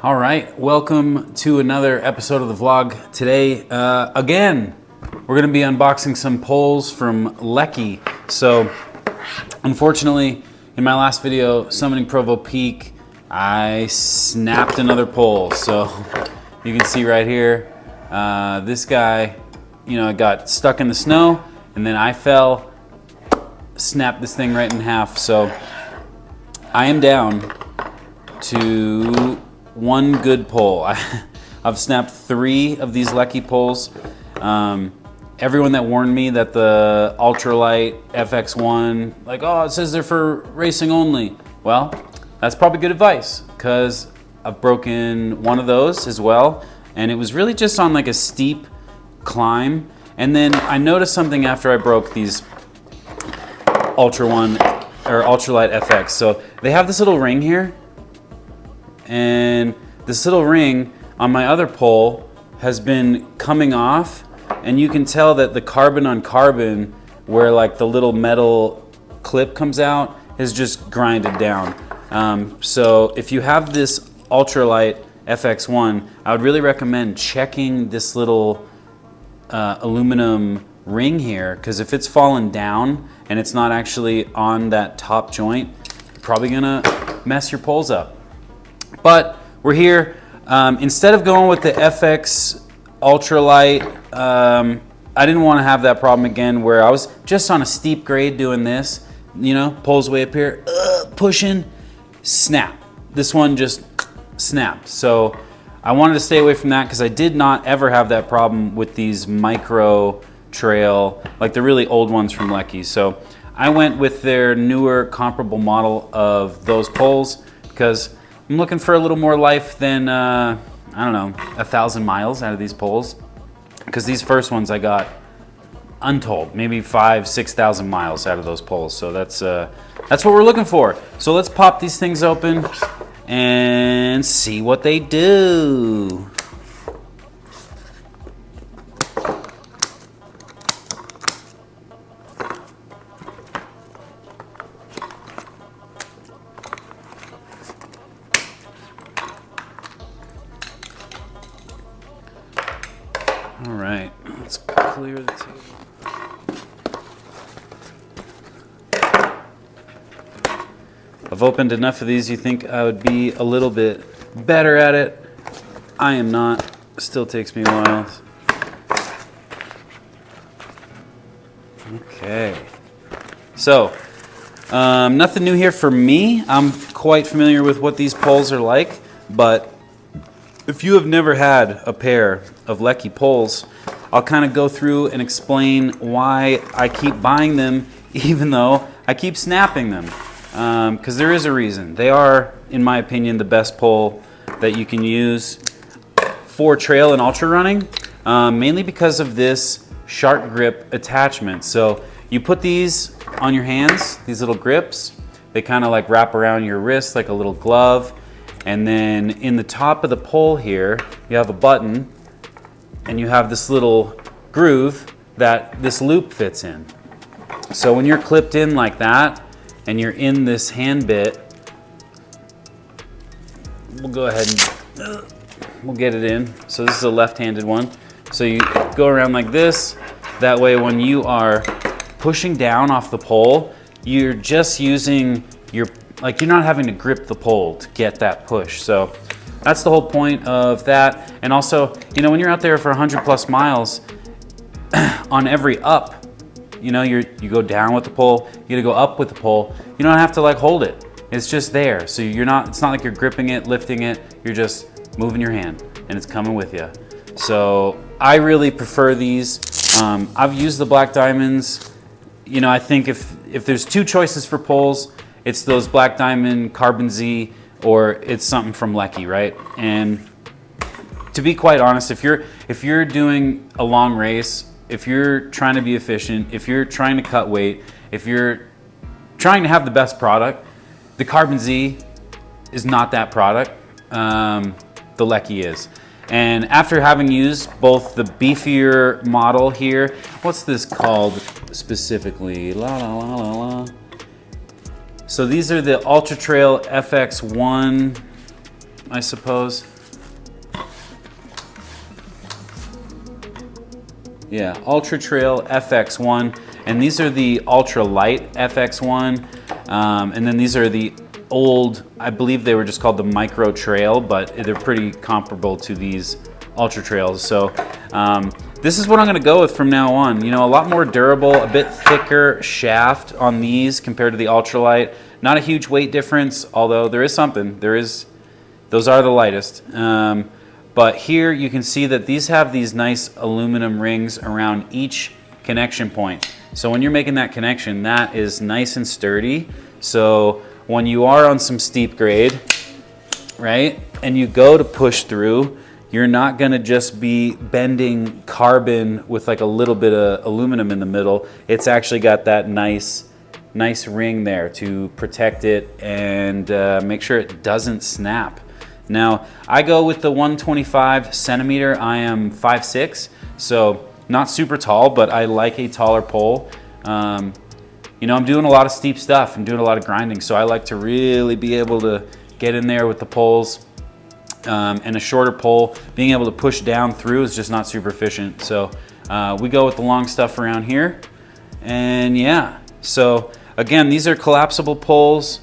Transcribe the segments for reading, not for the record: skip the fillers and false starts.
All right, welcome to another episode of the vlog. Today, again, we're gonna be unboxing some poles from Leki. So, unfortunately, in my last video, summoning Provo Peak, I snapped another pole. So, you can see right here, this guy, got stuck in the snow, and then I fell, snapped this thing right in half. So, I am down to one good pole. I've snapped 3 of these Leki poles. Everyone that warned me that the Ultratrail FX.One, like, oh, it says they're for racing only. Well, that's probably good advice, because I've broken one of those as well, and it was really just on like a steep climb. And then I noticed something after I broke these Ultratrail FX. So they have this little ring here, and this little ring on my other pole has been coming off, and you can tell that the carbon on carbon, where like the little metal clip comes out, is just grinded down. So if you have this Ultratrail FX.One, I would really recommend checking this little aluminum ring here, because if it's fallen down and it's not actually on that top joint, you're probably gonna mess your poles up. But we're here. Instead of going with the FX Ultralight, I didn't want to have that problem again where I was just on a steep grade doing this, poles way up here, pushing, snap. This one just snapped. So I wanted to stay away from that, because I did not ever have that problem with these micro trail, like the really old ones from Lekis. So I went with their newer comparable model of those poles, because I'm looking for a little more life than, I don't know, 1,000 miles out of these poles. Because these first ones I got untold, maybe 5,000–6,000 miles out of those poles. So that's what we're looking for. So let's pop these things open and see what they do. All right, let's clear the table. I've opened enough of these, you think I would be a little bit better at it. I am not. Still takes me a while. Okay. So, nothing new here for me. I'm quite familiar with what these poles are like, but if you have never had a pair of Leki poles, I'll kind of go through and explain why I keep buying them even though I keep snapping them. Because there is a reason. They are, in my opinion, the best pole that you can use for trail and ultra running, mainly because of this shark grip attachment. So you put these on your hands, these little grips, they kind of like wrap around your wrist like a little glove. And then in the top of the pole here, you have a button, and you have this little groove that this loop fits in. So when you're clipped in like that, and you're in this hand bit, we'll go ahead and we'll get it in. So this is a left-handed one. So you go around like this. That way when you are pushing down off the pole, you're just using your, like, you're not having to grip the pole to get that push. So that's the whole point of that. And also, when you're out there for 100+ miles, on every up, you go down with the pole, you gotta go up with the pole. You don't have to like hold it. It's just there. So it's not like you're gripping it, lifting it, you're just moving your hand and it's coming with you. So I really prefer these. I've used the Black Diamonds. I think if there's 2 choices for poles, it's those Black Diamond Carbon Z, or it's something from Leki, right? And to be quite honest, if you're doing a long race, if you're trying to be efficient, if you're trying to cut weight, if you're trying to have the best product, the Carbon Z is not that product. The Leki is. And after having used both the beefier model here, what's this called specifically? So these are the Ultratrail FX.One, I suppose. Yeah, Ultratrail FX.One, and these are the Ultralight FX.One, and then these are the old, I believe they were just called the Micro Trail, but they're pretty comparable to these Ultratrails. So this is what I'm gonna go with from now on. You know, a lot more durable, a bit thicker shaft on these compared to the Ultralight. Not a huge weight difference, although there is something. Those are the lightest. But here you can see that these have these nice aluminum rings around each connection point. So when you're making that connection, that is nice and sturdy. So when you are on some steep grade, right, and you go to push through, you're not gonna just be bending carbon with like a little bit of aluminum in the middle. It's actually got that nice ring there to protect it and make sure it doesn't snap. Now, I go with the 125 centimeter. I am 5'6", so not super tall, but I like a taller pole. You know, I'm doing a lot of steep stuff. I'm doing a lot of grinding, so I like to really be able to get in there with the poles. And a shorter pole, being able to push down through is just not super efficient. So we go with the long stuff around here. And yeah, so again, these are collapsible poles.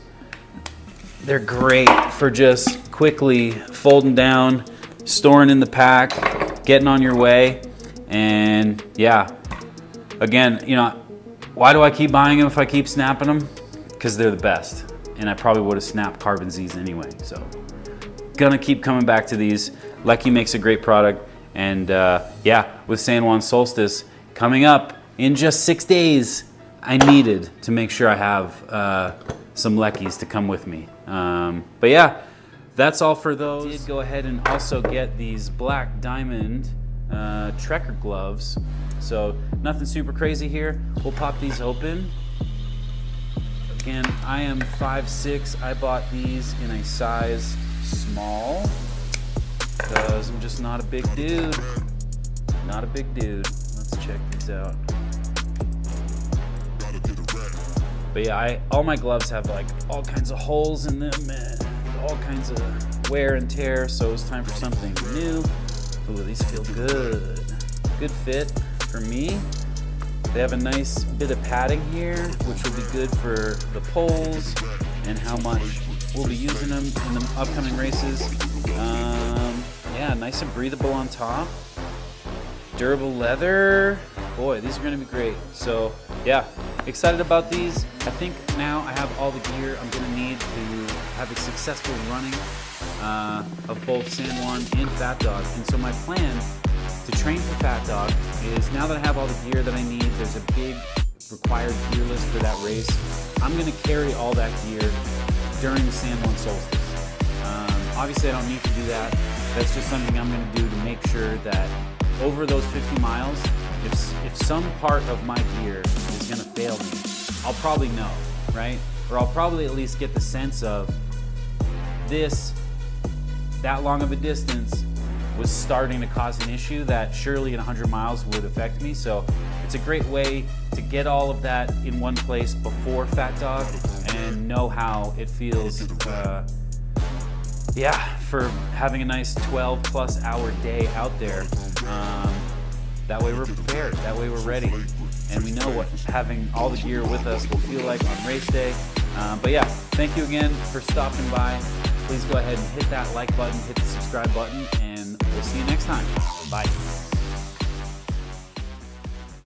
They're great for just quickly folding down, storing in the pack, getting on your way. And yeah, again, you know, why do I keep buying them if I keep snapping them? Because they're the best. And I probably would have snapped Carbon Z's anyway. So gonna keep coming back to these. Leki makes a great product. And yeah, with San Juan Solstice coming up in just 6 days, I needed to make sure I have some Lekis to come with me. But yeah, that's all for those. I did go ahead and also get these black diamond Trekker gloves. So nothing super crazy here. We'll pop these open. Again, I am 5'6". I bought these in a size small because I'm just not a big dude. Not a big dude. Let's check these out. But yeah, all my gloves have like all kinds of holes in them and all kinds of wear and tear, so it's time for something new. Ooh, these feel good. Good fit for me. They have a nice bit of padding here, which will be good for the poles and how much we'll be using them in the upcoming races. Yeah, nice and breathable on top. Durable leather. Boy, these are gonna be great. So yeah, excited about these. I think now I have all the gear I'm gonna need to have a successful running of both San Juan and Fat Dog. And so my plan to train for Fat Dog is, now that I have all the gear that I need, there's a big required gear list for that race. I'm gonna carry all that gear during the San Juan Solstice. Obviously I don't need to do that. That's just something I'm gonna do to make sure that over those 50 miles, if some part of my gear is gonna fail me, I'll probably know, right? Or I'll probably at least get the sense of that long of a distance was starting to cause an issue that surely in 100 miles would affect me. So it's a great way to get all of that in one place before Fat Dog and know how it feels, yeah, for having a nice 12+ hour day out there. That way we're prepared, that way we're ready, and we know what having all the gear with us will feel like on race day. But yeah, thank you again for stopping by. Please go ahead and hit that like button, hit the subscribe button, and we'll see you next time. Bye.